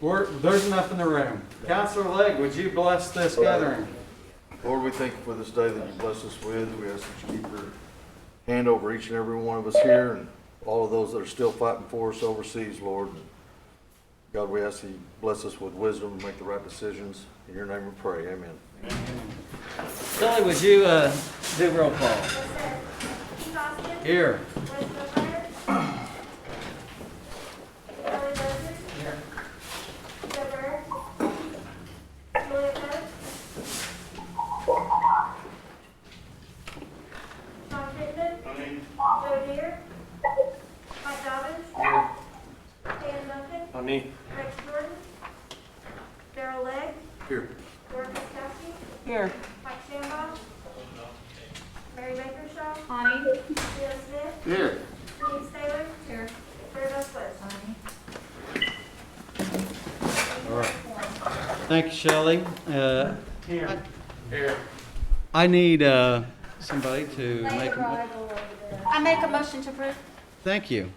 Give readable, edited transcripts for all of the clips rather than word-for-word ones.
There's enough in the room. Counselor Legg, would you bless this gathering? Lord, we thank you for this day that you bless us with. We ask that you keep your hand over each and every one of us here and all of those that are still fighting for us overseas, Lord. God, we ask that you bless us with wisdom and make the right decisions. In your name we pray. Amen. Kelly, would you do roll call? Here. Here. Here. Mike Shambaugh. Mary Bakershaw. Honey. Bill Smith. Here. Denise Taylor. Here. Terry West. All right. Thank you, Shelley. Here. Here. I need somebody to make a... I make a motion to approve. Thank you.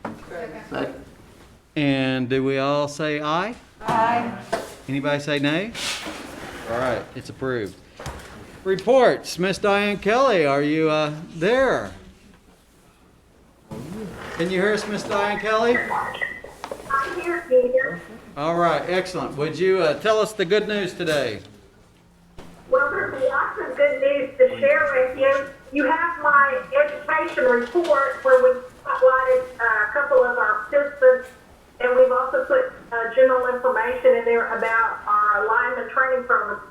And do we all say aye? Aye. Anybody say nay? All right, it's approved. Reports, Miss Diane Kelley, are you there? Can you hear us, Miss Diane Kelley? I'm here, Peter. All right, excellent. Would you tell us the good news today? Well, there's lots of good news to share with you. You have my education report where we spotlighted a couple of our participants, and we've also put general information in there about our alignment training program.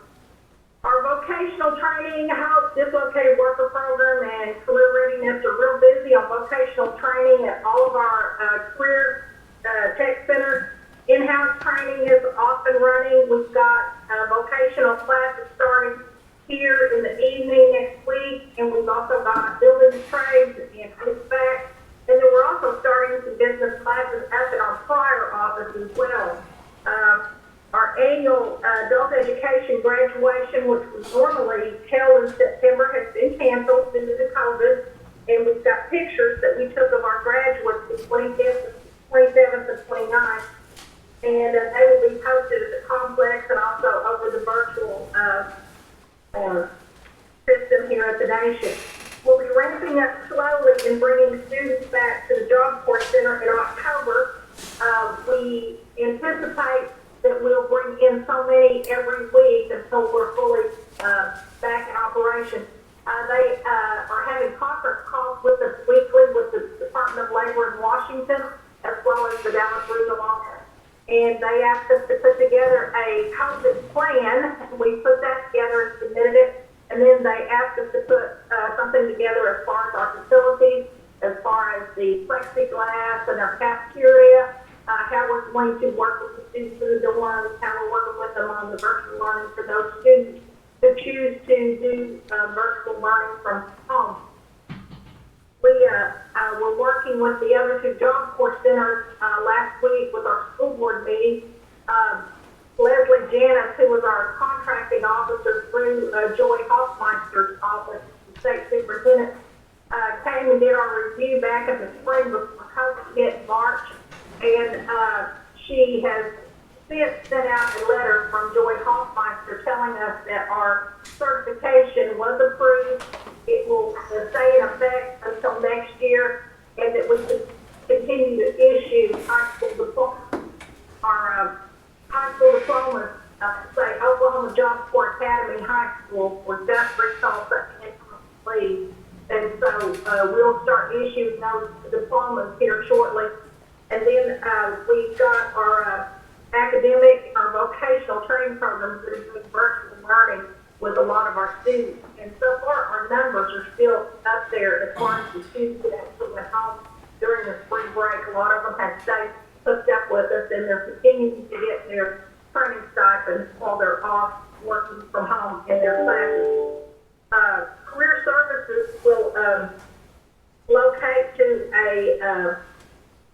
Our vocational training, house dislocated worker program, and career readiness are real busy on vocational training at all of our career tech centers. In-house training is off and running. We've got vocational classes starting here in the evening next week, and we've also got building trades and HVAC. And then we're also starting some business classes up in our prior office as well. Our annual adult education graduation, which was normally held in September, has been canceled due to the COVID. And we've got pictures that we took of our graduates the 27th and 29th. And they will be posted at the complex and also over the virtual system here at the nation. We'll be ramping up slowly and bringing students back to the Job Corps Center in October. We anticipate that we'll bring in so many every week until we're fully back in operation. They are having conference calls with us weekly with the Department of Labor in Washington, as well as the Dallas Regional Office. And they asked us to put together a COVID plan. We put that together and submitted it. And then they asked us to put something together as far as our facilities, as far as the plexiglass and our cafeteria, how we're going to work with the students in the dorms, how we're working with them on the virtual learning for those students who choose to do virtual learning from home. We're working with the other two Job Corps centers last week with our school board meeting. Leslie Janis, who was our contracting officer through Joy Hoffmeister's office, the state superintendent, came and did our review back in the spring before COVID hit March. And she has since sent out a letter from Joy Hoffmeister telling us that our certification was approved. It will stay in effect until next year, and that we could continue to issue high school diplomas. Our high school diplomas, say Oklahoma Job Corps Academy High School, for Guthrie, Tulsa, and Lee. And so we'll start issuing those diplomas here shortly. And then we've got our academic, our vocational training programs that are doing virtual learning with a lot of our students. And so far, our numbers are still up there as far as the students that actually went home during the spring break. A lot of them have stayed hooked up with us, and they're continuing to get their training stipends while they're off working from home in their classes. Career Services will locate to a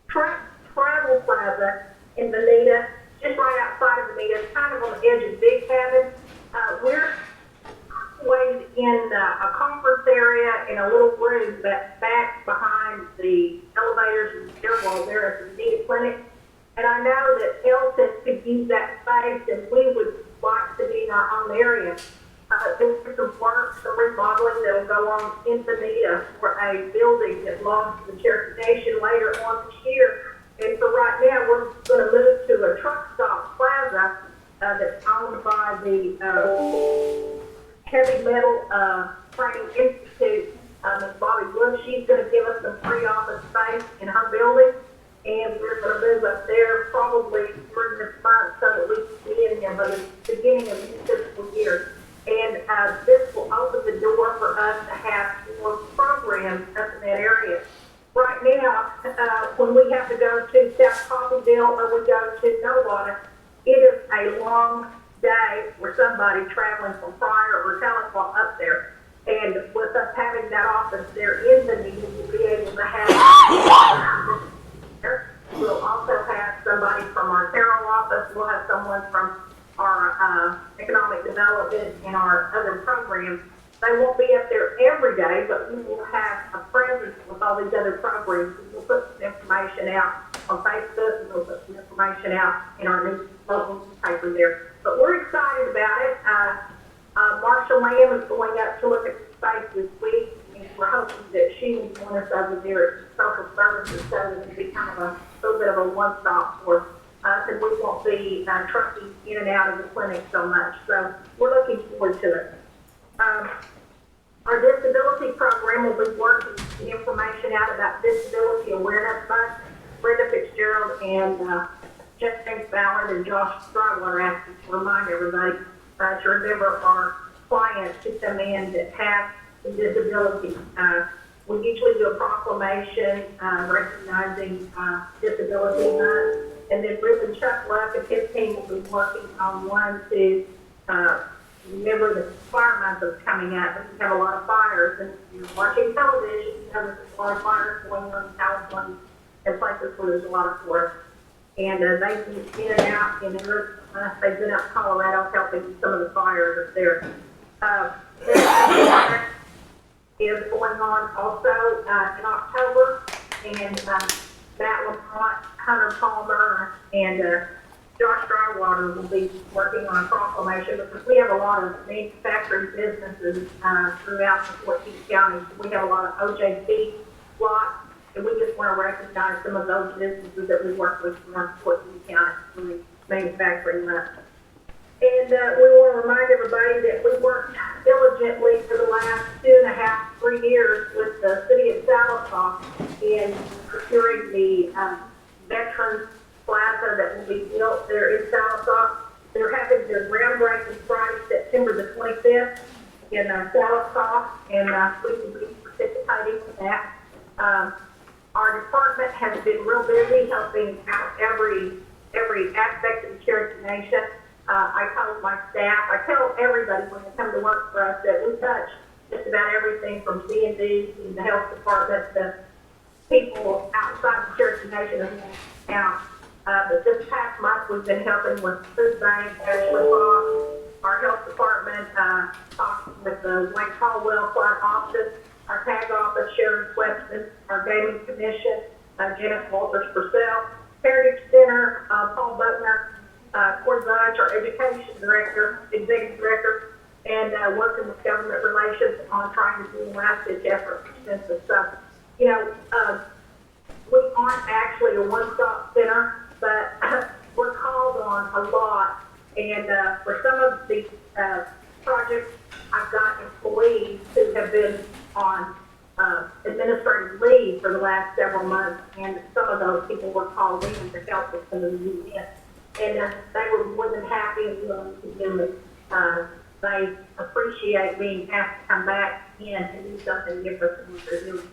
travel plaza in Bonita, just right outside of Bonita. It's kind of on the edge of Big Cabin. We're situated in a conference area in a little room that's back behind the elevators and stairwell there at the Bonita Clinic. And I know that Elton could use that space, and we would like to be in our own area. There's some work, some remodeling that will go on in Bonita for a building that belongs to the Cherokee Nation later on this year. And for right now, we're going to move to a truck stop plaza that's owned by the Heavy Metal Training Institute. Ms. Bobby Wood, she's going to give us some free office space in her building, and we're going to move up there probably during this month so that we can be in here by the beginning of this fiscal year. And this will open the door for us to have more programs up in that area. Right now, when we have to go to South Coffeeville or we go to Nowata, it is a long day for somebody traveling from Pryor or Tahlequah up there. And with us having that office there in the meeting, we'll be able to have, we'll also have somebody from our Carroll office, we'll have someone from our economic development and our other programs. They won't be up there every day, but we will have a presence with all these other programs. We'll put some information out on Facebook, and we'll put some information out in our local newspaper there. But we're excited about it. Marshall Lamb is going up to look at the space this week, and we're hoping that she will join us over there at social services so that it'll be kind of a little bit of a one-stop for us, and we won't be trucking in and out of the clinic so much. So we're looking forward to it. Our disability program will be working the information out about Disability Awareness Month. Brenda Fitzgerald and Jeff James Ballard and Josh Strywater asked me to remind everybody to remember our clients who come in that have some disability. We usually do a proclamation recognizing Disability Month, and then Ruben Chuck Luck and his team will be working on one to remember the fire month is coming up, and we have a lot of fires, and if you're watching television, you know there's a lot of fires going on in California and places where there's a lot of forest. And they've been in and out, and they've been up in Colorado helping some of the fires up there. Is going on also in October, and Matt Lamont, Hunter Palmer, and Josh Drywater will be working on a proclamation because we have a lot of manufacturing businesses throughout the 14 counties. We have a lot of OJT lots, and we just want to recognize some of those businesses that we work with from 14 counties in the manufacturing month. And we want to remind everybody that we worked diligently for the last 2.5, 3 years with the city of Tahlequah in procuring the Veterans Plaza that will be built there in Tahlequah. They're having their groundbreaking Friday, September the 25th in Tahlequah, and we will be participating in that. Our department has been real busy helping out every aspect of the Cherokee Nation. I told my staff, I tell everybody when they come to work for us that we touch just about everything from C&D to the health department to people outside the Cherokee Nation now. But this past month we've been helping with food bank, Ashley Fox, our health department, talking with the Wayne Caldwell Clark office, our tag office, Sharon Webster, our gaming commission, Janice Walters Purcell, Heritage Center, Paul Butner, Cord Bunch, our education director, executive director, and working with government relations on trying to do a last-ditch effort for census. So, you know, we aren't actually a one-stop center, but we're called on a lot. And for some of the projects, I've got employees who have been on administrative leave for the last several months, and some of those people were called in to help with some of the events. And they were more than happy and willing to do it. They appreciate being asked to come back in and do something different than what they're doing.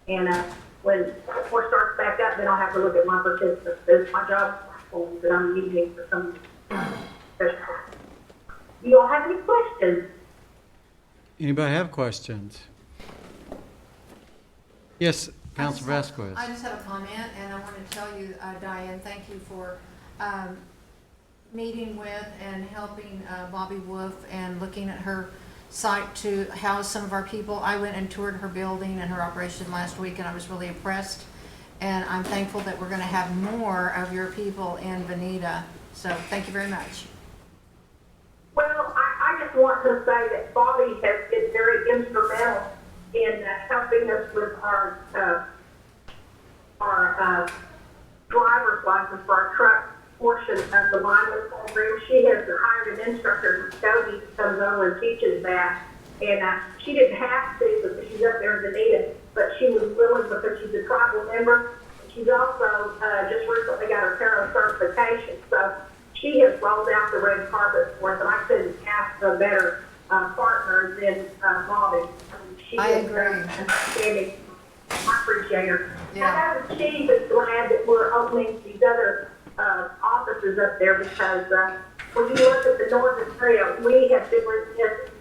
And when work starts back up, then I'll have to look at my participants. There's my job platforms that I'm using for some special. Do you all have any questions? Anybody have questions? Yes, Councilor Vasquez. I just have a comment, and I want to tell you, Diane, thank you for meeting with and helping Bobby Wolf and looking at her site to house some of our people. I went and toured her building and her operation last week, and I was really impressed. And I'm thankful that we're gonna have more of your people in Veneta. So thank you very much. Well, I just want to say that Bobby has been very instrumental in helping us with our driver's license for our truck portion of the lineman program. She has hired an instructor, Cody, who comes over and teaches that. And she didn't have to because she's up there in Dunedin, but she was willing because she's a tribal member. She's also just recently got her Tarot certification. So she has rolled out the red carpet for us, and I couldn't ask for a better partner than Bobby. She I is agree. very understanding. I appreciate her. Yeah. And she's glad that we're opening these other offices up there because when you look at the Northern Trail, we have been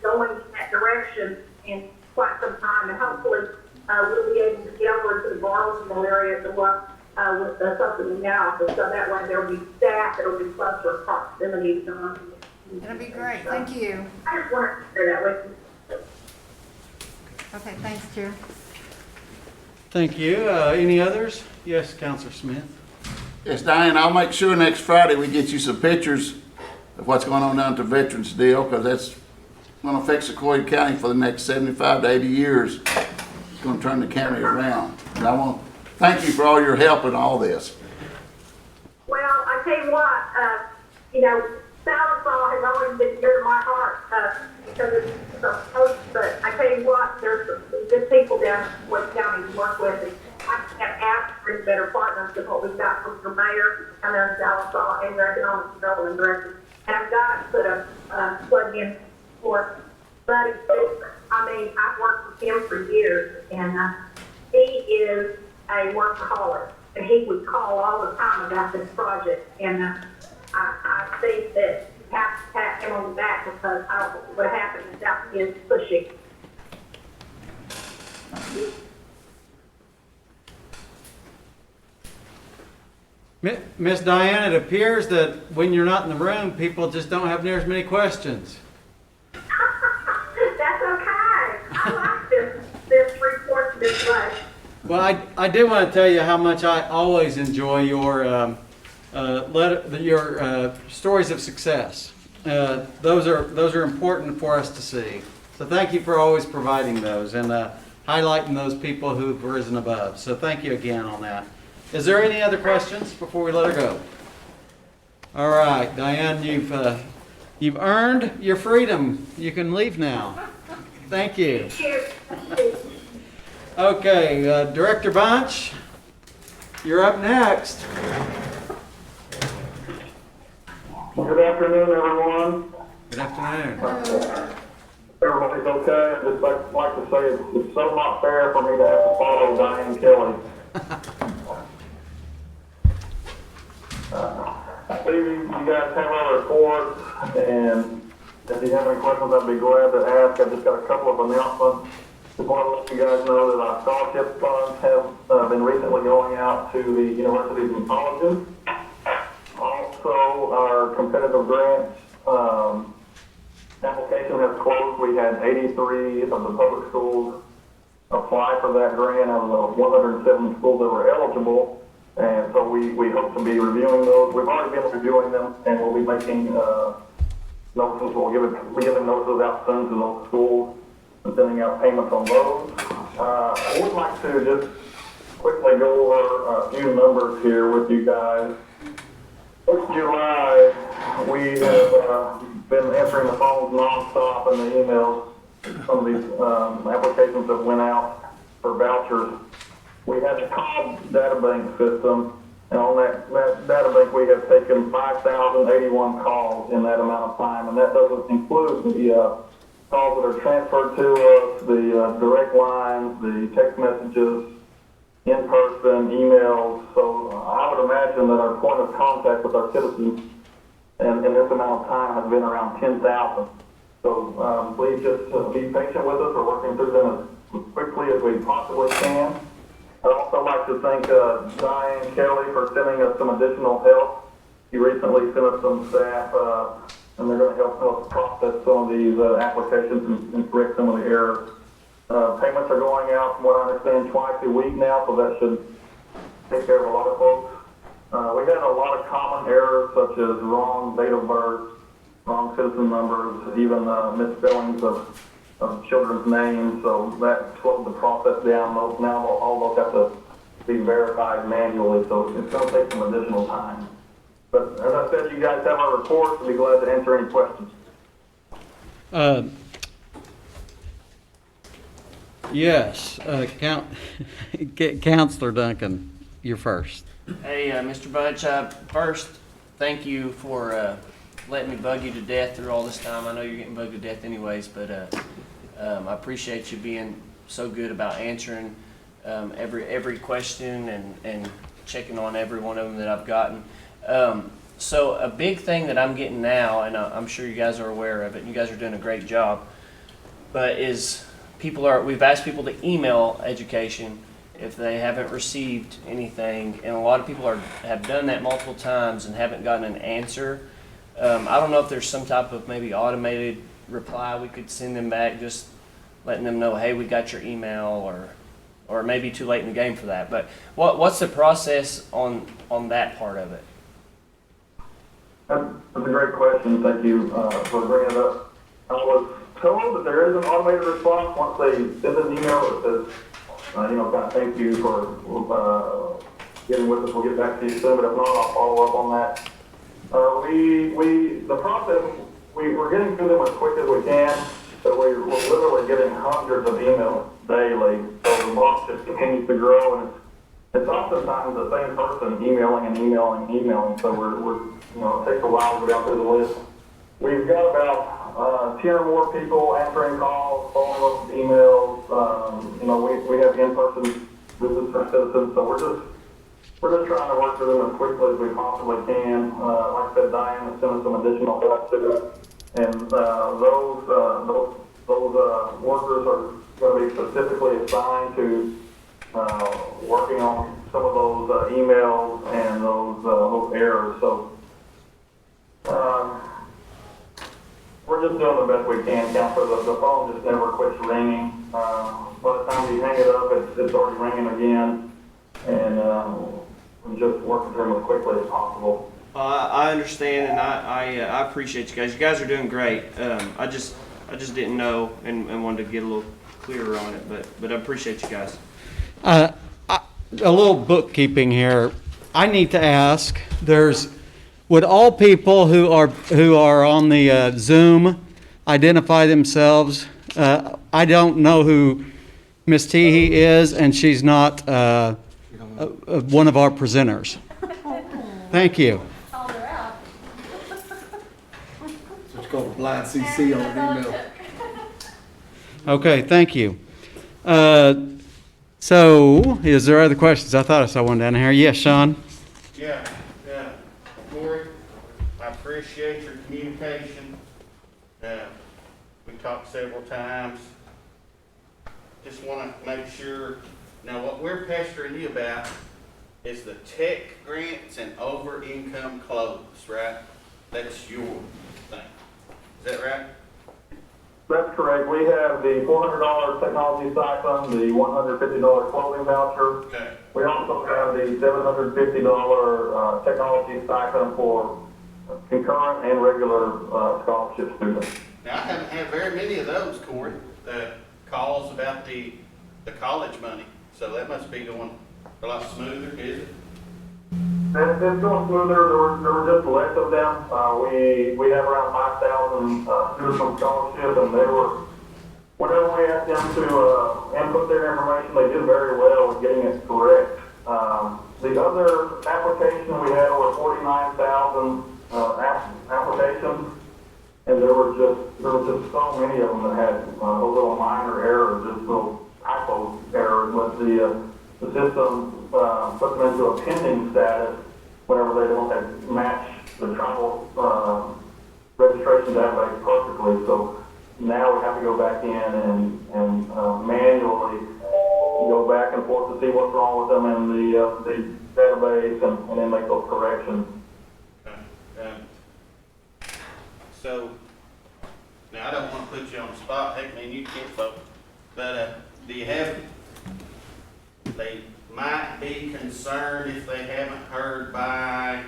going in that direction in quite some time, and hopefully we'll be able to get over to the Bartlesville area to work with something analysis, so that way there'll be staff that'll be closer proximity to them. It'll be great. Thank you. I just wanted to share that with you. Okay, thanks, Chair. Thank you. Any others? Yes, Counselor Smith. Yes, Diane, I'll make sure next Friday we get you some pictures of what's going on down at the Veterans Deal, because that's going to affect Sequoia County for the next 75 to 80 years. It's going to turn the county around. And I want to thank you for all your help in all this. Well, I tell you what, Sallisaw has always been dear to my heart because it's so close, but I tell you what, there's some good people down in West County to work with. And I have asked for better partners than what we've got from the mayor and their Sallisaw and their economic development director. And I've got to put a plug in for Buddy Fisher. I mean, I've worked with him for years, and he is a workaholic, and he would call all the time about this project. And I think that you have to pat him on the back because I don't know what happened without his pushing. Miss Diane, it appears that when you're not in the room, people just don't have near as many questions. That's okay. I like this report this way. Well, I did want to tell you how much I always enjoy your stories of success. Those are important for us to see. So thank you for always providing those and highlighting those people who've risen above. So thank you again on that. Is there any other questions before we let her go? All right, Diane, you've earned your freedom. You can leave now. Thank you. Cheers. Okay, Director Bunch, you're up next. Good afternoon, everyone. Good afternoon. Everybody's okay. I'd just like to say it's so not fair for me to have to follow Diane Kelley. I see you guys have our reports, and if you have any questions, I'd be glad to ask. I just got a couple of announcements. Just want to let you guys know that our scholarship funds have been recently going out to the universities and colleges. Also, our competitive grants application has closed. We had 83 of the public schools apply for that grant out of the 107 schools that were eligible. And so we hope to be reviewing those. We've already been reviewing them, and we'll be making notices. We'll be giving notices out soon to those schools and sending out payments on those. I would like to just quickly go over a few numbers here with you guys. This July, we have been answering the phones nonstop and the emails. Some of these applications that went out for vouchers. We have a call data bank system, and on that data bank we have taken 5,081 calls in that amount of time, and that doesn't include the calls that are transferred to us, the direct lines, the text messages, in-person, emails. So I would imagine that our point of contact with our citizens in this amount of time has been around 10,000. So please just be patient with us. We're working through them as quickly as we possibly can. I'd also like to thank Diane Kelley for sending us some additional help. She recently sent us some staff, and they're going to help us process some of these applications and correct some of the errors. Payments are going out, from what I understand, twice a week now, so that should take care of a lot of folks. We had a lot of common errors such as wrong date of birth, wrong citizen numbers, even misspellings of children's names, so that slowed the process down. Now all those have to be verified manually, so it's going to take some additional time. But as I said, you guys have our report, I'll be glad to answer any questions. Yes, Counselor Duncan, you're first. Hey, Mr. Bunch, first, thank you for letting me bug you to death through all this time. I know you're getting bugged to death anyways, but I appreciate you being so good about answering every question and checking on every one of them that I've gotten. So a big thing that I'm getting now, and I'm sure you guys are aware of it, and you guys are doing a great job, but is we've asked people to email education if they haven't received anything, and a lot of people have done that multiple times and haven't gotten an answer. I don't know if there's some type of maybe automated reply we could send them back, just letting them know, hey, we got your email, or maybe too late in the game for that. But what's the process on that part of it? That's a great question. Thank you for bringing it up. I was told that there is an automated response once they send an email that says, kind of thank you for getting with us. We'll get back to you soon, but if not, I'll follow up on that. The process, we're getting through them as quick as we can, but we're literally getting hundreds of emails daily, so the box just continues to grow, and it's oftentimes the same person emailing, so it takes a while to go down through the list. We've got about 10 or more people answering calls, following up with emails. We have in-person visits for citizens, so we're just trying to work through them as quickly as we possibly can. Like I said, Diane has sent us some additional help too, and those workers are going to be specifically assigned to working on some of those emails and those errors. So we're just doing the best we can. Counselor, the phone just never quits ringing. By the time you hang it up, it's already ringing again, and we're just working through them as quickly as possible. I understand, and I appreciate you guys. You guys are doing great. I just didn't know and wanted to get a little clearer on it, but I appreciate you guys. A little bookkeeping here. I need to ask, would all people who are on the Zoom identify themselves? I don't know who Miss Teehee is, and she's not one of our presenters. Thank you. Called her out. It's called a blind CC on an email. Okay, thank you. So, is there other questions? I thought I saw one down here. Yes, Sean? Yeah, Corey, I appreciate your communication. We talked several times. Just want to make sure, now what we're pestering you about is the tech grants and over-income clothes, right? That's your thing. Is that right? That's correct. We have the $400 technology stipend, the $150 clothing voucher. Okay. We also have the $750 technology stipend for concurrent and regular scholarship students. Now, I haven't had very many of those, Corey, calls about the college money. So that must be going a lot smoother, is it? It's going smoother. There were just less of them. We have around 5,000 students on scholarship, and whenever we asked them to input their information, they did very well with getting it correct. The other application, we had over 49,000 applications, and there were just so many of them that had a little minor errors, just little typo errors, but the system puts them into a pending status whenever they don't have match the travel registration database perfectly. So now we have to go back in and manually go back and forth to see what's wrong with them in the database and then make those corrections. So, now I don't want to put you on the spot, heck man, you can't vote, but do you have, they might be concerned if they haven't heard by,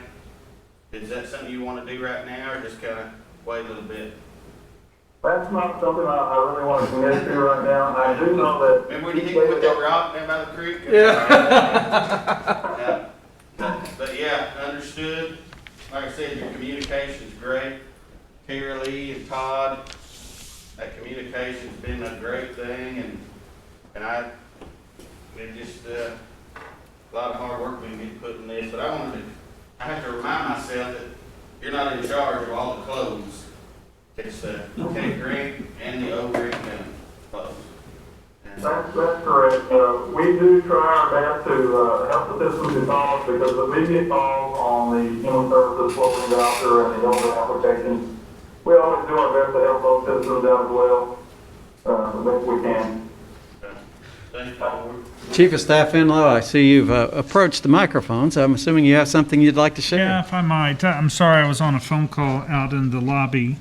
is that something you want to do right now, or just kind of wait a little bit? That's not something I really want to commit to right now. I do know that. Remember when you hit me with that rock down by the creek? Yeah. But yeah, understood. Like I said, your communication's great. Kara Lee and Todd, that communication's been a great thing, and it just, a lot of hard work being put in this, but I have to remind myself that you're not in charge of all the clothes. It's the Lieutenant Green and the old Green County clothes. That's correct. We do try our best to help the systems involved, because if we get calls on the human services floating voucher and the elder applications, we always do our best to help those systems out as well, the best we can. Thank you. Chief of Staff Enlow, I see you've approached the microphone, so I'm assuming you have something you'd like to share. Yeah, if I might. I'm sorry, I was on a phone call out in the lobby.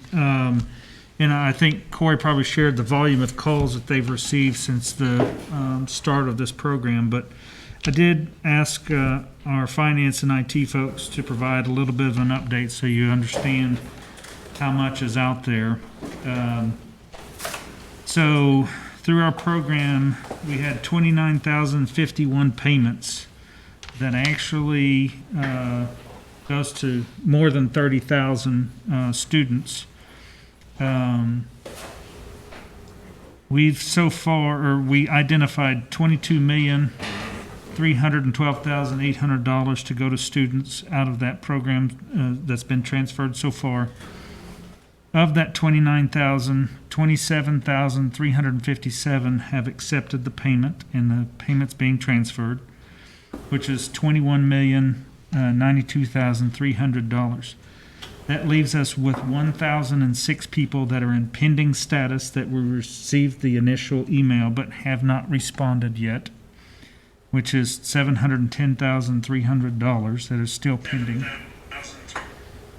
And I think Corey probably shared the volume of calls that they've received since the start of this program. But I did ask our finance and IT folks to provide a little bit of an update so you understand how much is out there. So through our program, we had 29,051 payments that actually goes to more than 30,000 students. We've so far, or we identified $22,312,800 to go to students out of that program that's been transferred so far. Of that 29,000, 27,357 have accepted the payment, and the payment's being transferred, which is $21,092,300. That leaves us with 1,006 people that are in pending status that we received the initial email but have not responded yet, which is $710,300 that is still pending.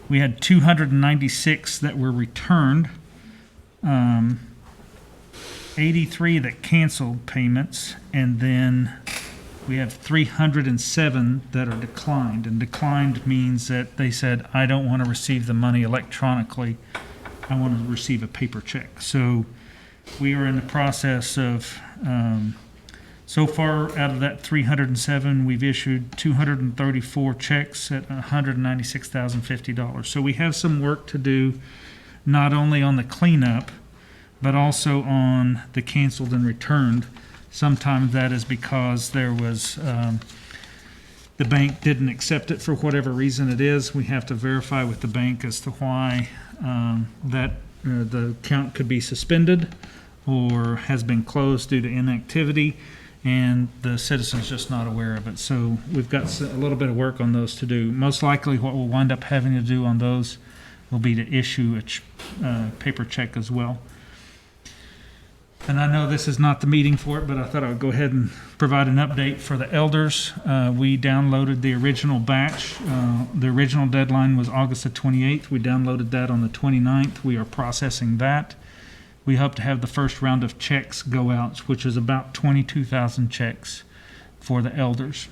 We had 296 that were returned, 83 that canceled payments, and then we have 307 that are declined. And declined means that they said, I don't want to receive the money electronically. I want to receive a paper check. So we are in the process of, so far out of that 307, we've issued 234 checks at $196,050. So we have some work to do, not only on the cleanup, but also on the canceled and returned. Sometimes that is because there was, the bank didn't accept it for whatever reason it is. We have to verify with the bank as to why the account could be suspended or has been closed due to inactivity, and the citizen's just not aware of it. So we've got a little bit of work on those to do. Most likely what we'll wind up having to do on those will be to issue a paper check as well. And I know this is not the meeting for it, but I thought I would go ahead and provide an update for the elders. We downloaded the original batch. The original deadline was August the 28th. We downloaded that on the 29th. We are processing that. We hope to have the first round of checks go out, which is about 22,000 checks for the elders.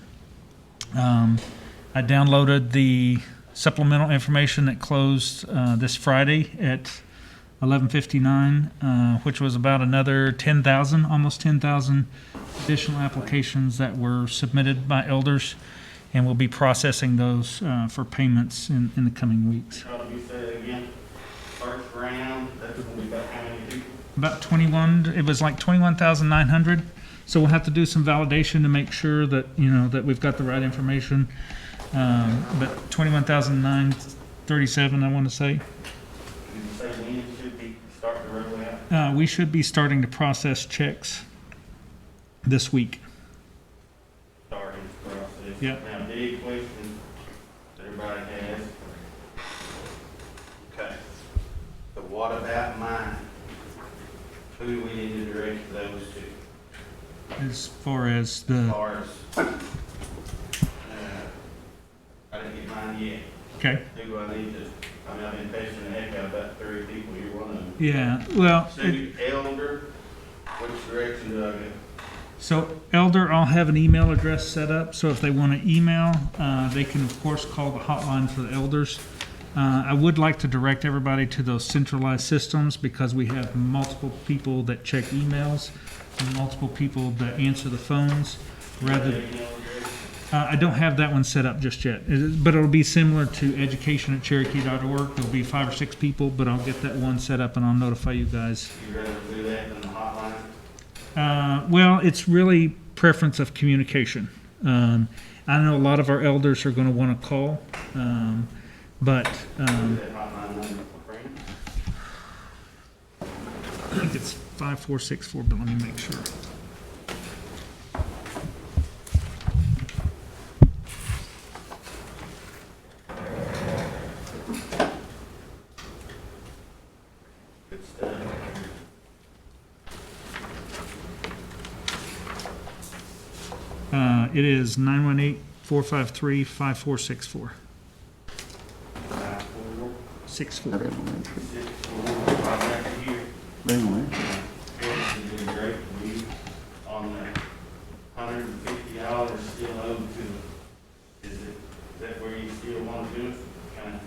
I downloaded the supplemental information that closed this Friday at 11:59, which was about another 10,000, almost 10,000 additional applications that were submitted by elders, and we'll be processing those for payments in the coming weeks. How do you say it again? First round, that's going to be about how many people? About 21, it was like 21,900. So we'll have to do some validation to make sure that, that we've got the right information. But 21,937, I want to say. Did you say when it should be starting to roll out? We should be starting to process checks this week. Starting the process. Yep. Now, big question that everybody has. Okay. So what about mine? Who do we need to direct those to? As far as As the, far as, I didn't get mine yet. okay, Who do I need to, I've been pestering the heck out about 30 people, you're one of them. yeah, well, Student elder, which direction do I go? So Elder, I'll have an email address set up, so if they want to email, they can of course call the hotline for the elders. I would like to direct everybody to those centralized systems because we have multiple people that check emails and multiple people that answer the phones. I don't have that one set up just yet, but it'll be similar to education@cherokee.org. There'll be 5 or 6 people, but I'll get that one set up and I'll notify you guys. You rather do that than the hotline? Well, it's really preference of communication. I know a lot of our elders are going to want to call, but That hotline number for friends? I think it's 5464, but let me make sure. Good stuff. It is 918-453-5464. 64. Right back here. You did great. We, on the $150 still owed to, is that where you still want to do it? Kinda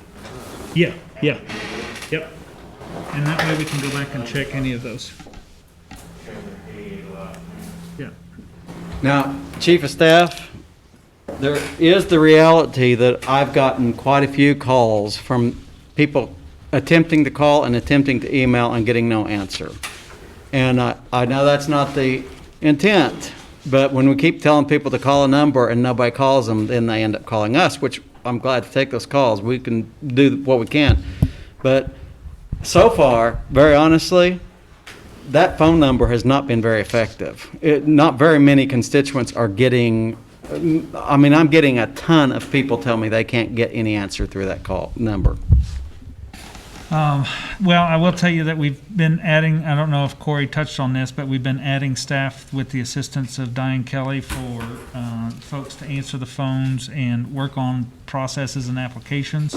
Yeah. Yep. And that way we can go back and check any of those. show their head a lot. Yeah. Now, Chief of Staff, there is the reality that I've gotten quite a few calls from people attempting to call and attempting to email and getting no answer. And I know that's not the intent, but when we keep telling people to call a number and nobody calls them, then they end up calling us, which I'm glad to take those calls. We can do what we can. But so far, very honestly, that phone number has not been very effective. Not very many constituents are getting, I'm getting a ton of people tell me they can't get any answer through that call number. Well, I will tell you that we've been adding, I don't know if Corey touched on this, but we've been adding staff with the assistance of Diane Kelley for folks to answer the phones and work on processes and applications.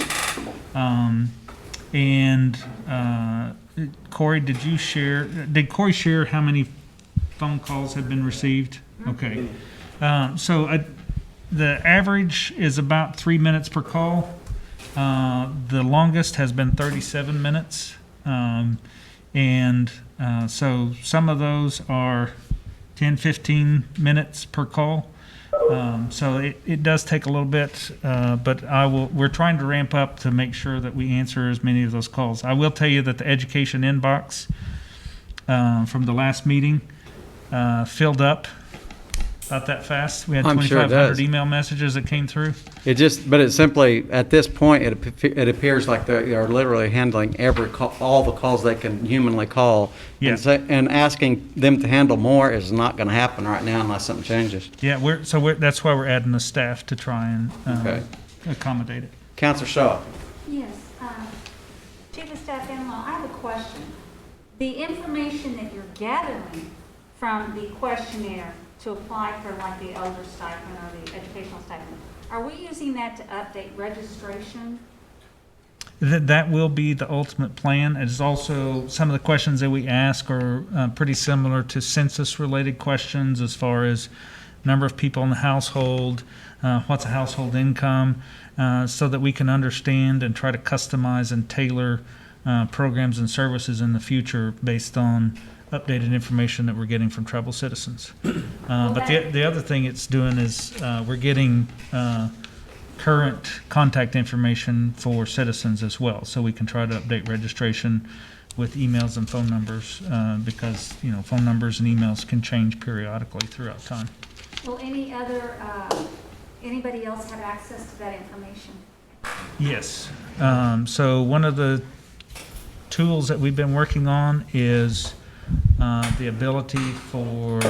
Corey, did Corey share how many phone calls have been received? Okay. The average is about 3 minutes per call. The longest has been 37 minutes. So some of those are 10, 15 minutes per call. So it does take a little bit, but we're trying to ramp up to make sure that we answer as many of those calls. I will tell you that the education inbox from the last meeting filled up about that fast. We had I'm sure it 2,500 does. email messages that came through. But it simply, at this point, it appears like they are literally handling every call, all the calls they can humanly call. Yeah. And asking them to handle more is not going to happen right now unless something changes. Yeah, that's why we're adding the staff to try and Okay. accommodate it. Counselor Shaw. Yes, Chief of Staff Enlow, I have a question. The information that you're gathering from the questionnaire to apply for like the elder stipend or the educational stipend, are we using that to update registration? That will be the ultimate plan. It's also, some of the questions that we ask are pretty similar to census-related questions as far as number of people in the household, what's a household income, so that we can understand and try to customize and tailor programs and services in the future based on updated information that we're getting from tribal citizens. But the other thing it's doing is we're getting current contact information for citizens as well, so we can try to update registration with emails and phone numbers because phone numbers and emails can change periodically throughout time. Will anybody else have access to that information? Yes. So one of the tools that we've been working on is the ability for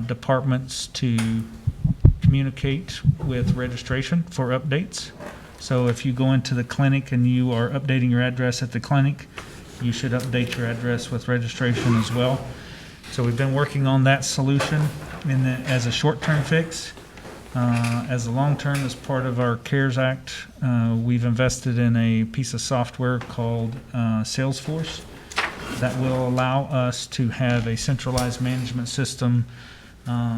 departments to communicate with registration for updates. So if you go into the clinic and you are updating your address at the clinic, you should update your address with registration as well. So we've been working on that solution as a short-term fix. As a long-term, as part of our CARES Act, we've invested in a piece of software called Salesforce that will allow us to have a centralized management system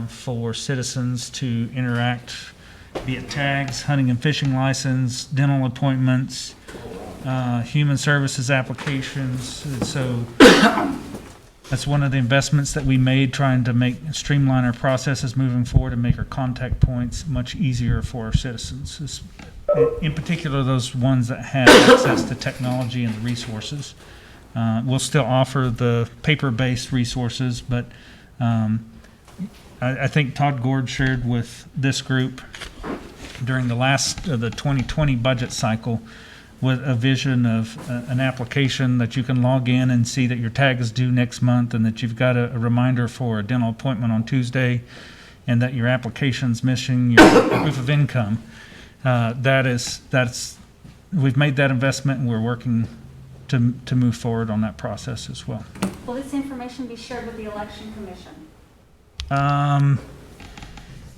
for citizens to interact, be it tags, hunting and fishing license, dental appointments, human services applications. And so that's one of the investments that we made, trying to streamline our processes moving forward and make our contact points much easier for our citizens. In particular, those ones that have access to technology and resources. We'll still offer the paper-based resources, but I think Todd Gord shared with this group during the 2020 budget cycle with a vision of an application that you can log in and see that your tag is due next month, and that you've got a reminder for a dental appointment on Tuesday, and that your application's missing your proof of income. We've made that investment, and we're working to move forward on that process as well. Will this information be shared with the Election Commission?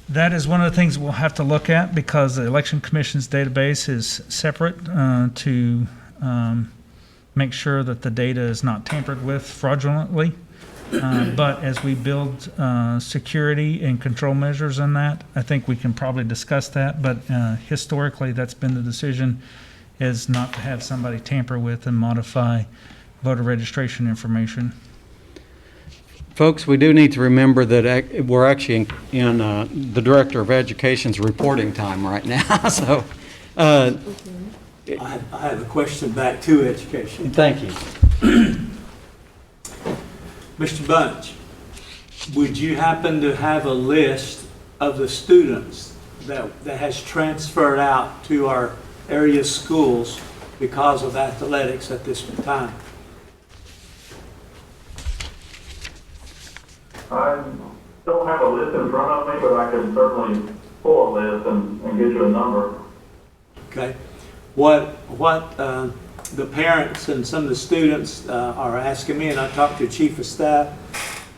That is one of the things we'll have to look at, because the Election Commission's database is separate to make sure that the data is not tampered with fraudulently. But as we build security and control measures in that, I think we can probably discuss that. But historically, that's been the decision, is not to have somebody tamper with and modify voter registration information. Folks, we do need to remember that we're actually in the Director of Education's reporting time right now. So, I have a question back to education. thank you. Mr. Bunch, would you happen to have a list of the students that has transferred out to our area schools because of athletics at this time? I don't have a list in front of me, but I can certainly pull a list and get you a number. Okay. What the parents and some of the students are asking me, and I talked to the chief of staff,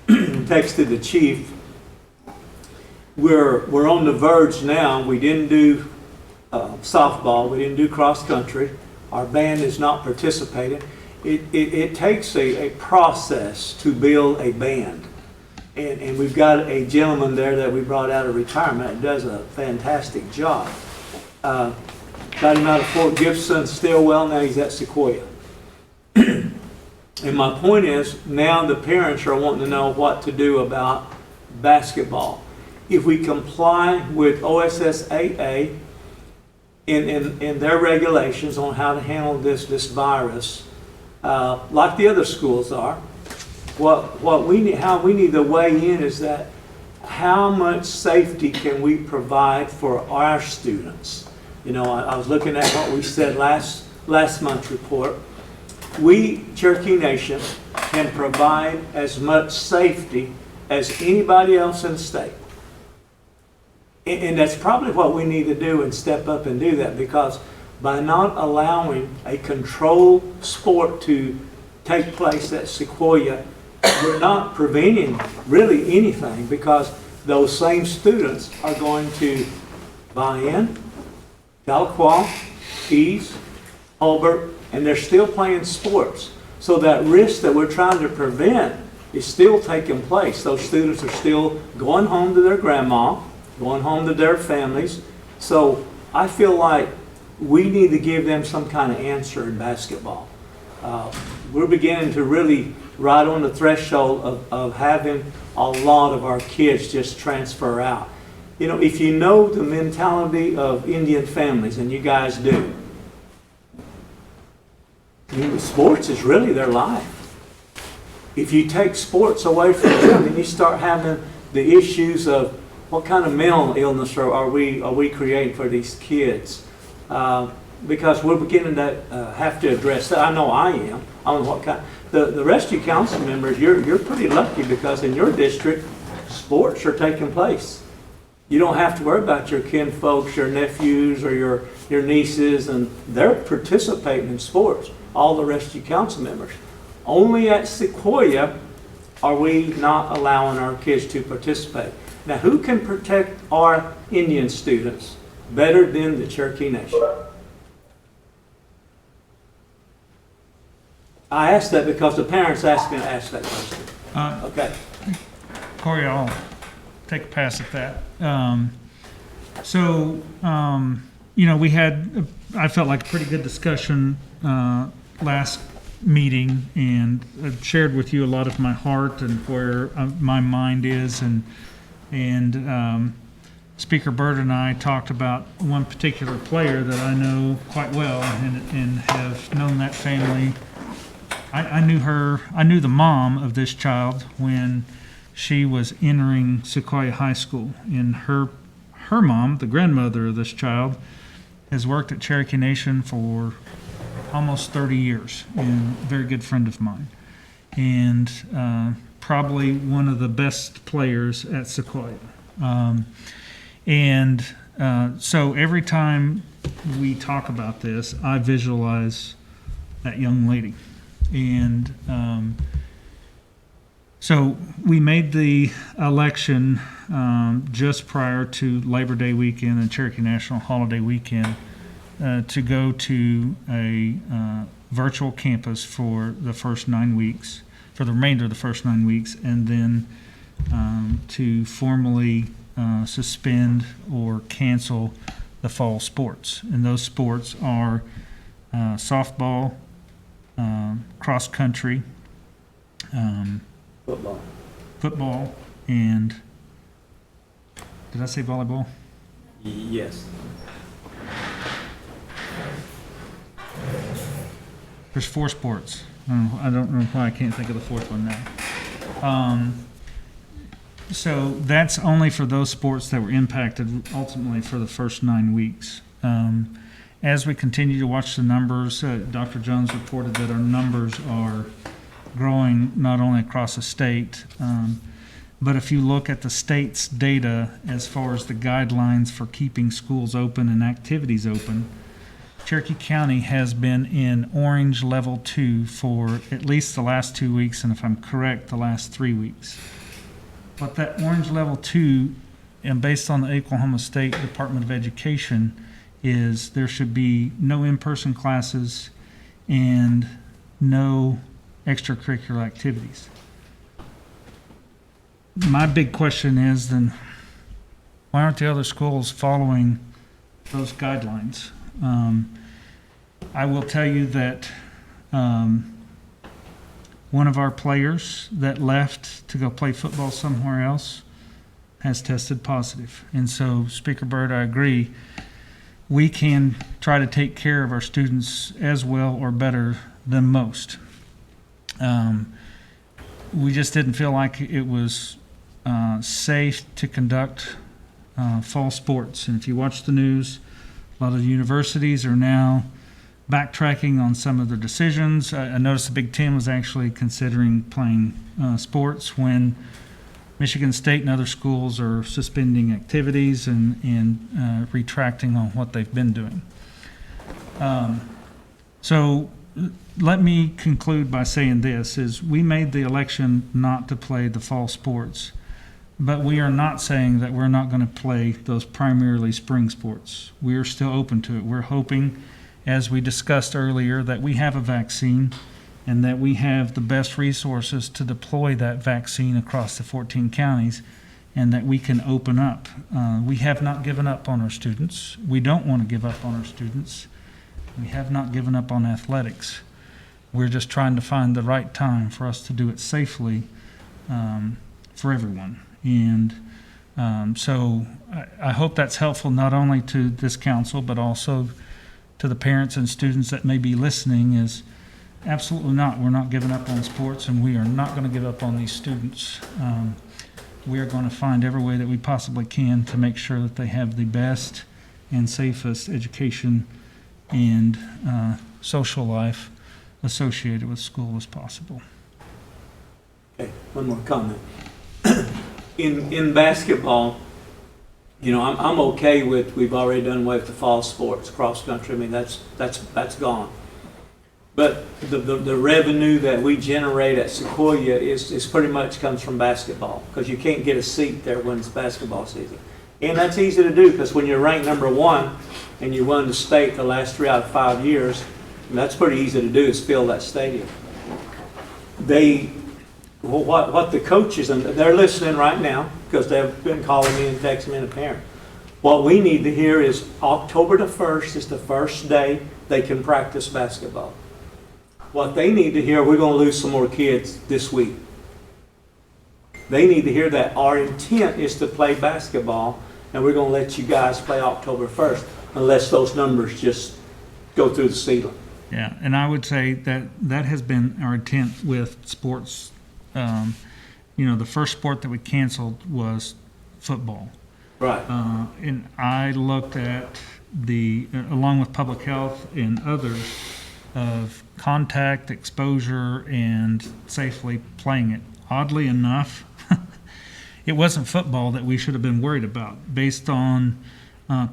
texted the chief. We're on the verge now. We didn't do softball. We didn't do cross country. Our band is not participating. It takes a process to build a band. And we've got a gentleman there that we brought out of retirement that does a fantastic job. Got him out of Fort Gibson, Stillwell, now he's at Sequoia. And my point is, now the parents are wanting to know what to do about basketball. If we comply with OSSAA in their regulations on how to handle this virus, like the other schools are, what we need, how we need to weigh in is that how much safety can we provide for our students? You know, I was looking at what we said last month's report. We, Cherokee Nation, can provide as much safety as anybody else in the state. And that's probably what we need to do, and step up and do that, because by not allowing a controlled sport to take place at Sequoia, we're not preventing really anything, because those same students are going to Buy-in, Tahlequah, Keys, Hulbert, and they're still playing sports. So that risk that we're trying to prevent is still taking place. Those students are still going home to their grandma, going home to their families. So I feel like we need to give them some kind of answer in basketball. We're beginning to really right on the threshold of having a lot of our kids just transfer out. You know, if you know the mentality of Indian families, and you guys do, I mean, sports is really their life. If you take sports away from them, then you start having the issues of what kind of mental illness are we creating for these kids? Because we're beginning to have to address that. I know I am. I don't know what kind. The rest of you council members, you're pretty lucky, because in your district, sports are taking place. You don't have to worry about your kinfolks, your nephews, or your nieces, and they're participating in sports. All the rest of you council members. Only at Sequoia are we not allowing our kids to participate. Now, who can protect our Indian students better than the Cherokee Nation? I asked that because the parents asked me to ask that question. Okay. Corey, I'll take a pass at that. We had, I felt like a pretty good discussion last meeting, and I've shared with you a lot of my heart and where my mind is, and Speaker Byrd and I talked about one particular player that I know quite well and have known that family. I knew the mom of this child when she was entering Sequoia High School, and her mom, the grandmother of this child, has worked at Cherokee Nation for almost 30 years, and a very good friend of mine, and probably one of the best players at Sequoia. So every time we talk about this, I visualize that young lady. And so we made the election just prior to Labor Day weekend and Cherokee National Holiday weekend to go to a virtual campus for the first 9 weeks, for the remainder of the first 9 weeks, and then to formally suspend or cancel the fall sports. And those sports are softball, cross country, football, and did I say volleyball? Yes. There's 4 sports. I don't know why I can't think of the 4th one now. So that's only for those sports that were impacted ultimately for the first 9 weeks. As we continue to watch the numbers, Dr. Jones reported that our numbers are growing not only across the state, but if you look at the state's data as far as the guidelines for keeping schools open and activities open, Cherokee County has been in orange level 2 for at least the last 2 weeks, and if I'm correct, the last 3 weeks. But that orange level 2, and based on the Oklahoma State Department of Education, is there should be no in-person classes and no extracurricular activities. My big question is then, why aren't the other schools following those guidelines? I will tell you that one of our players that left to go play football somewhere else has tested positive. And so, Speaker Byrd, I agree, we can try to take care of our students as well or better than most. We just didn't feel like it was safe to conduct fall sports. And if you watch the news, a lot of the universities are now backtracking on some of their decisions. I noticed the Big Ten was actually considering playing sports when Michigan State and other schools are suspending activities and retracting on what they've been doing. So let me conclude by saying this, is we made the election not to play the fall sports, but we are not saying that we're not going to play those primarily spring sports. We are still open to it. We're hoping, as we discussed earlier, that we have a vaccine and that we have the best resources to deploy that vaccine across the 14 counties and that we can open up. We have not given up on our students. We don't want to give up on our students. We have not given up on athletics. We're just trying to find the right time for us to do it safely for everyone. And so I hope that's helpful not only to this council, but also to the parents and students that may be listening, is absolutely not. We're not giving up on sports, and we are not going to give up on these students. We are going to find every way that we possibly can to make sure that they have the best and safest education and social life associated with school as possible. Okay, one more comment. In basketball, you know, I'm okay with, we've already done away with the fall sports, cross country. I mean, that's gone. But the revenue that we generate at Sequoia is pretty much comes from basketball, because you can't get a seat there when it's basketball season. And that's easy to do, because when you're ranked number 1 and you won the state the last 3 out of 5 years, that's pretty easy to do, is fill that stadium. what the coaches, and they're listening right now because they've been calling me and texting me and a parent. What we need to hear is October the 1st is the first day they can practice basketball. What they need to hear, we're going to lose some more kids this week. They need to hear that our intent is to play basketball, and we're going to let you guys play October 1st unless those numbers just go through the ceiling. Yeah, and I would say that has been our intent with sports. The first sport that we canceled was football. Right. And I looked at along with public health and others, of contact, exposure, and safely playing it. Oddly enough, it wasn't football that we should have been worried about. Based on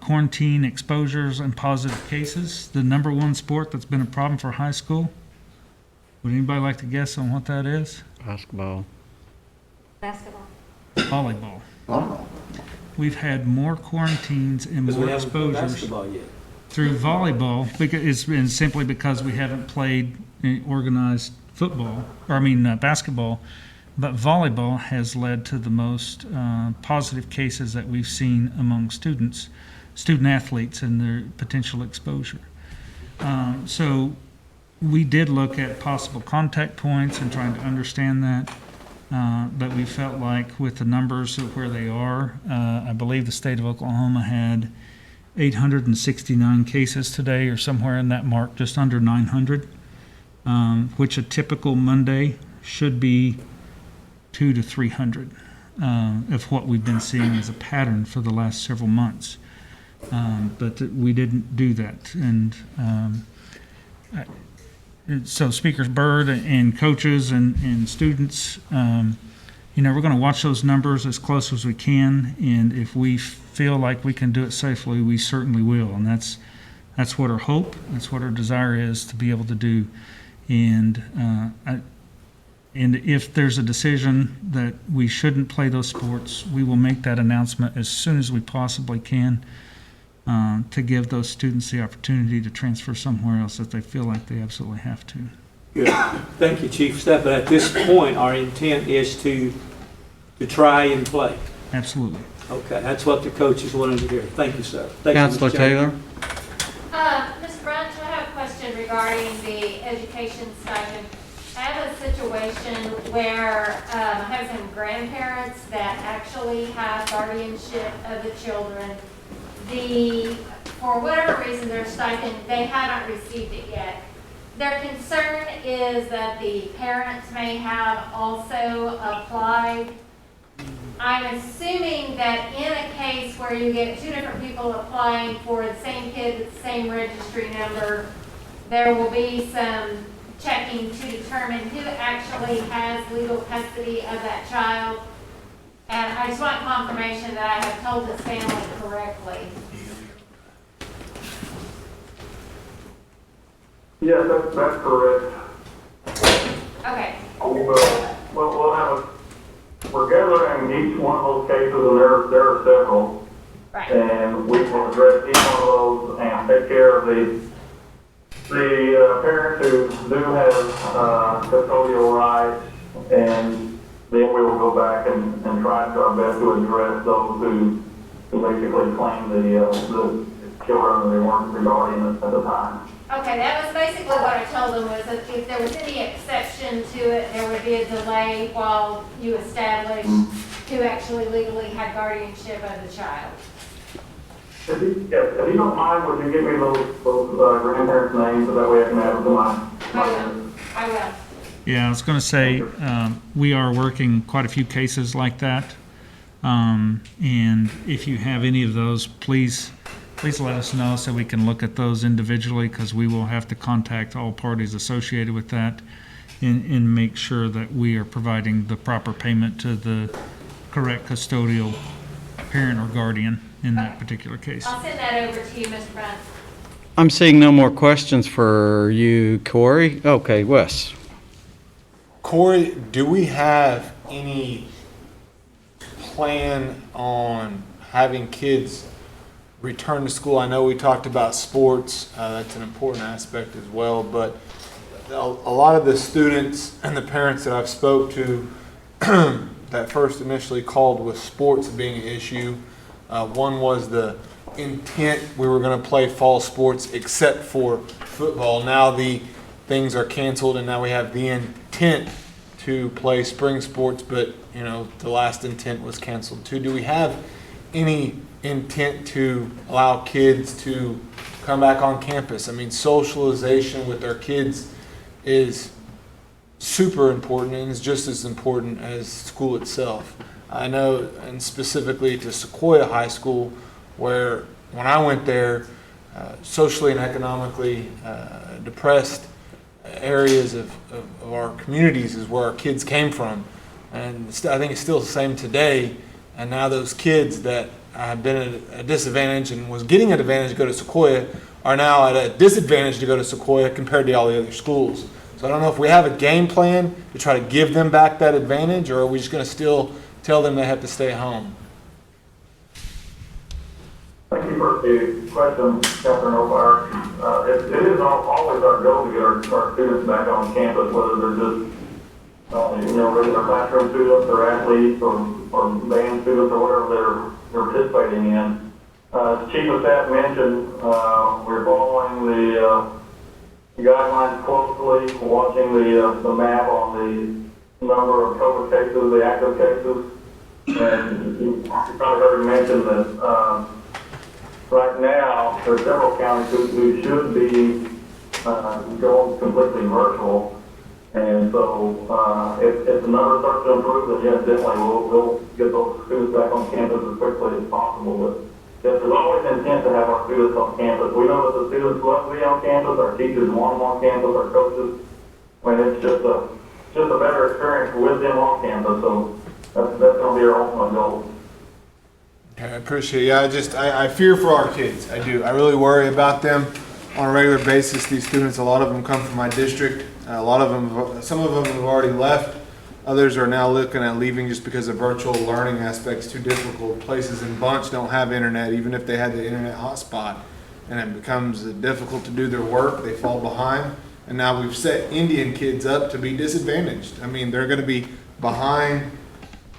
quarantine exposures and positive cases, the number one sport that's been a problem for high school, would anybody like to guess on what that is? Basketball. Basketball. Volleyball. Oh. We've had more quarantines and Because we more haven't played exposures basketball yet. through volleyball, because it's been simply because we haven't played organized football, basketball. But volleyball has led to the most positive cases that we've seen among student athletes and their potential exposure. So we did look at possible contact points and trying to understand that. But we felt like with the numbers of where they are, I believe the state of Oklahoma had 869 cases today, or somewhere in that mark, just under 900, which a typical Monday should be 200 to 300 of what we've been seeing as a pattern for the last several months. But we didn't do that. And so Speakers Byrd and coaches and students, we're going to watch those numbers as close as we can. And if we feel like we can do it safely, we certainly will. And that's what our hope, that's what our desire is to be able to do. And if there's a decision that we shouldn't play those sports, we will make that announcement as soon as we possibly can, to give those students the opportunity to transfer somewhere else if they feel like they absolutely have to. Good. Thank you, Chief Steph. But at this point, our intent is to try and play. Absolutely. Okay, that's what the coaches wanted to hear. Thank you, sir. Thank you, Counselor Mr. Chairman. Taylor? Ms. Brunch, I have a question regarding the education stipend. I have a situation where I have some grandparents that actually have guardianship of the children. For whatever reason, their stipend, they haven't received it yet. Their concern is that the parents may have also applied. I'm assuming that in a case where you get two different people applying for the same kid with the same registry number, there will be some checking to determine who actually has legal custody of that child. And I just want confirmation that I have told this family correctly. Yes, that's correct. Okay. We're gathering each one of those cases, and there are several. Right. And we will address each one of those and take care of the parents who do have custodial rights, and then we will go back and try our best to address those who basically claim the children that they weren't regarding at the time. Okay, that was basically what I told them, was that if there was any exception to it, there would be a delay while you established who actually legally had guardianship of the child. If you don't mind, would you give me those grandparents' names so that way I can add them to my I will. Yeah, I was going to say, we are working quite a few cases like that. And if you have any of those, please let us know so we can look at those individually, because we will have to contact all parties associated with that and make sure that we are providing the proper payment to the correct custodial parent or guardian in that particular case. I'll send that over to you, Mr. Brown. I'm seeing no more questions for you, Corey. Okay, Wes. Corey, do we have any plan on having kids return to school? I know we talked about sports, that's an important aspect as well, but a lot of the students and the parents that I've spoke to that first initially called with sports being an issue. One was the intent we were going to play fall sports except for football. Now the things are canceled and now we have the intent to play spring sports, but the last intent was canceled too. Do we have any intent to allow kids to come back on campus? I mean, socialization with our kids is super important and is just as important as school itself. I know, and specifically to Sequoia High School, where when I went there, socially and economically depressed areas of our communities is where our kids came from. And I think it's still the same today. And now those kids that have been at a disadvantage and was getting an advantage to go to Sequoia are now at a disadvantage to go to Sequoia compared to all the other schools. So I don't know if we have a game plan to try to give them back that advantage, or are we just going to still tell them they have to stay home? Thank you for the question, Captain O'Fire. It is always our goal to get our students back on campus, whether they're just regular classroom students or athletes or band students or whatever they're participating in. As the Chief of Staff mentioned, we're following the guidelines closely, watching the map on the number of COVID cases, the active cases. And you probably heard me mention that right now there are several counties who should be going completely virtual. And so if the numbers start to improve, then yes, definitely we'll get those students back on campus as quickly as possible. But yes, there's always intent to have our students on campus. We know that the students love to be on campus, our teachers want them on campus, our coaches, when it's just a better experience with them on campus. So that's going to be our ultimate goal. Okay, I appreciate it. I fear for our kids. I do. I really worry about them on a regular basis. These students, a lot of them come from my district. A lot of them, some of them have already left. Others are now looking at leaving just because of virtual learning aspects too difficult. Places in Bunch don't have internet, even if they had the internet hotspot, and it becomes difficult to do their work. They fall behind, and now we've set Indian kids up to be disadvantaged. I mean, they're going to be behind,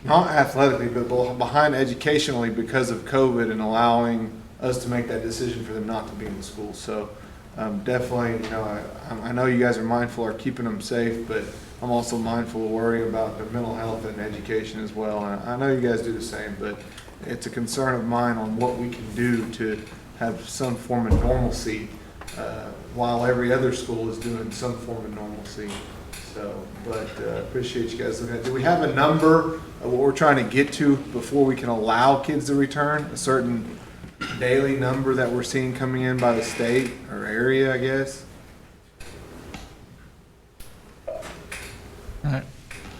not athletically, but behind educationally because of COVID and allowing us to make that decision for them not to be in school. So definitely, I know you guys are mindful of keeping them safe, but I'm also mindful of worrying about their mental health and education as well. And I know you guys do the same, but it's a concern of mine on what we can do to have some form of normalcy while every other school is doing some form of normalcy. So, but appreciate you guys looking at it. Do we have a number of what we're trying to get to before we can allow kids to return? A certain daily number that we're seeing coming in by the state or area, I guess?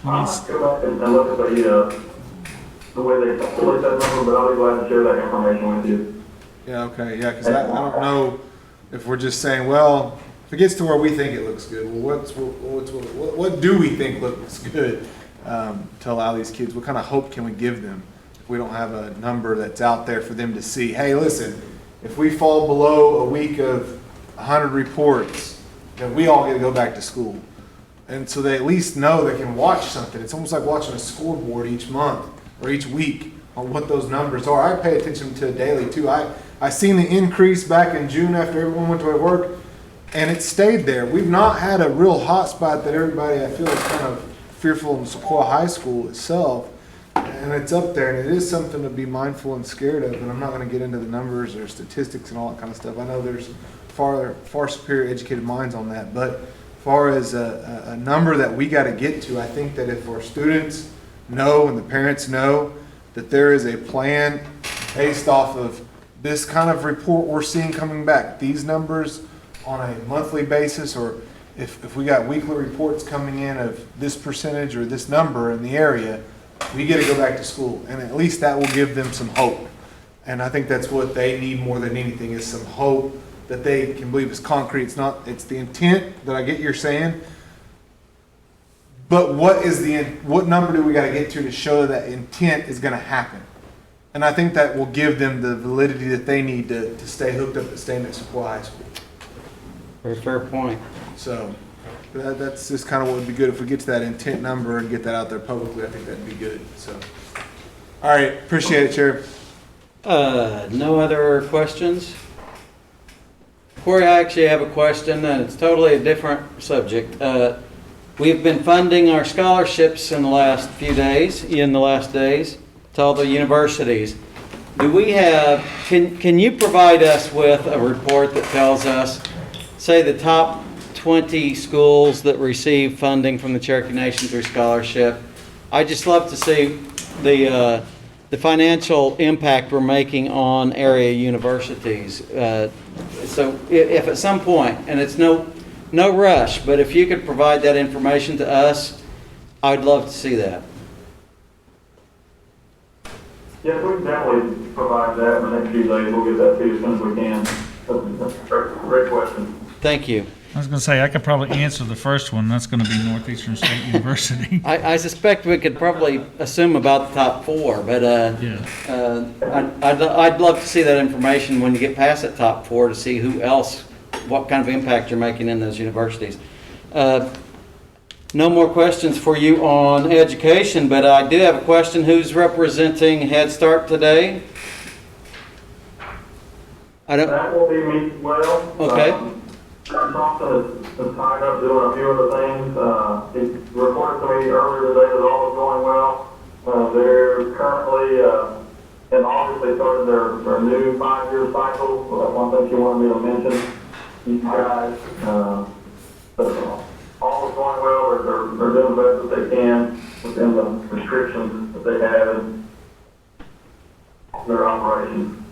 I'll go back and look at the way they calculate that number, but I'll be glad to share that information with you. Yeah, okay, yeah, because I don't know if we're just saying, well, if it gets to where we think it looks good, well, what do we think looks good to allow these kids? What kind of hope can we give them if we don't have a number that's out there for them to see? Hey, listen, if we fall below a week of 100 reports, then we all get to go back to school. And so they at least know they can watch something. It's almost like watching a scoreboard each month or each week on what those numbers are. I pay attention to it daily too. I seen the increase back in June after everyone went to work, and it stayed there. We've not had a real hot spot that everybody, I feel, is kind of fearful in Sequoia High School itself. And it's up there, and it is something to be mindful and scared of. And I'm not going to get into the numbers or statistics and all that kind of stuff. I know there's far superior educated minds on that. But as far as a number that we got to get to, I think that if our students know and the parents know that there is a plan based off of this kind of report we're seeing coming back, these numbers on a monthly basis, or if we got weekly reports coming in of this percentage or this number in the area, we get to go back to school. And at least that will give them some hope. And I think that's what they need more than anything, is some hope that they can believe is concrete. It's the intent that I get you're saying. But what number do we got to get to show that intent is going to happen? And I think that will give them the validity that they need to stay hooked up at staying at Sequoia High School. Very fair point. So, That's just kind of what would be good. If we get to that intent number and get that out there publicly, I think that'd be good, so. All right, appreciate it, Sheriff. No other questions? Corey, I actually have a question, and it's totally a different subject. We've been funding our scholarships in the last days, to all the universities. Do we have, can you provide us with a report that tells us, say, the top 20 schools that receive funding from the Cherokee Nation through scholarship? I'd just love to see the financial impact we're making on area universities. So if at some point, and it's no rush, but if you could provide that information to us, I'd love to see that. Yes, we can definitely provide that in the next few days. We'll get that to you as soon as we can. That's a great question. Thank you. I was going to say, I could probably answer the first one. That's going to be Northeastern State University. I suspect we could probably assume about the top 4, but I'd love to see that information when you get past that top 4 to see who else, what kind of impact you're making in those universities. No more questions for you on education, but I do have a question. Who's representing Head Start today? That will be me as well. Okay. Thompson is tied up doing a few other things. He reported to me earlier today that all is going well. They're currently, in August, they started their new 5-year cycle. So that's one thing she wanted me to mention. You guys, but all is going well. They're doing the best that they can within the restrictions that they have in their operations.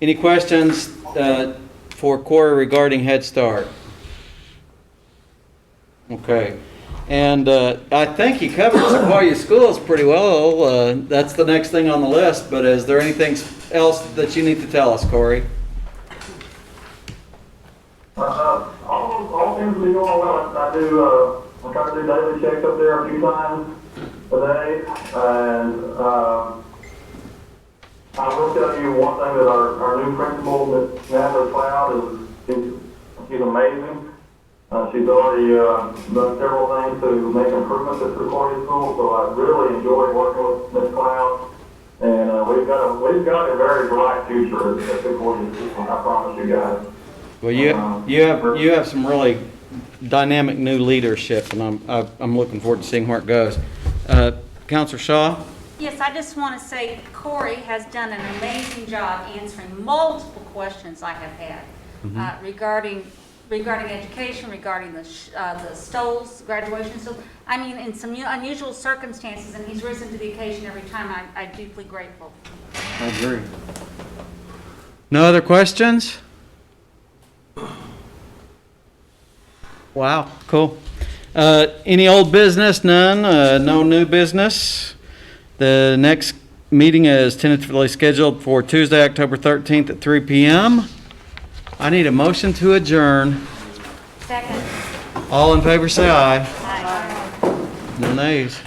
Any questions for Corey regarding Head Start? Okay. And I think he covered Sequoia Schools pretty well. That's the next thing on the list, but is there anything else that you need to tell us, Corey? All seems to be going well. I try to do daily checks up there a few times a day, and I will tell you one thing that our new principal, Ms. Natalie Cloud, she's amazing. She's already done several things to make improvements at Sequoia School, so I really enjoy working with Ms. Cloud. And we've got a very bright future at Sequoia School, I promise you guys. Well, you have some really dynamic new leadership, and I'm looking forward to seeing where it goes. Councilor Shaw? Yes, I just want to say Corey has done an amazing job answering multiple questions I have had regarding education, regarding the Stoles graduation. So, I mean, in some unusual circumstances, and he's risen to the occasion every time. I'm deeply grateful. I agree. No other questions? Wow, cool. Any old business? None. No new business. The next meeting is tentatively scheduled for Tuesday, October 13th at 3 p.m. I need a motion to adjourn. Second. All in favor say aye. Aye. No nays.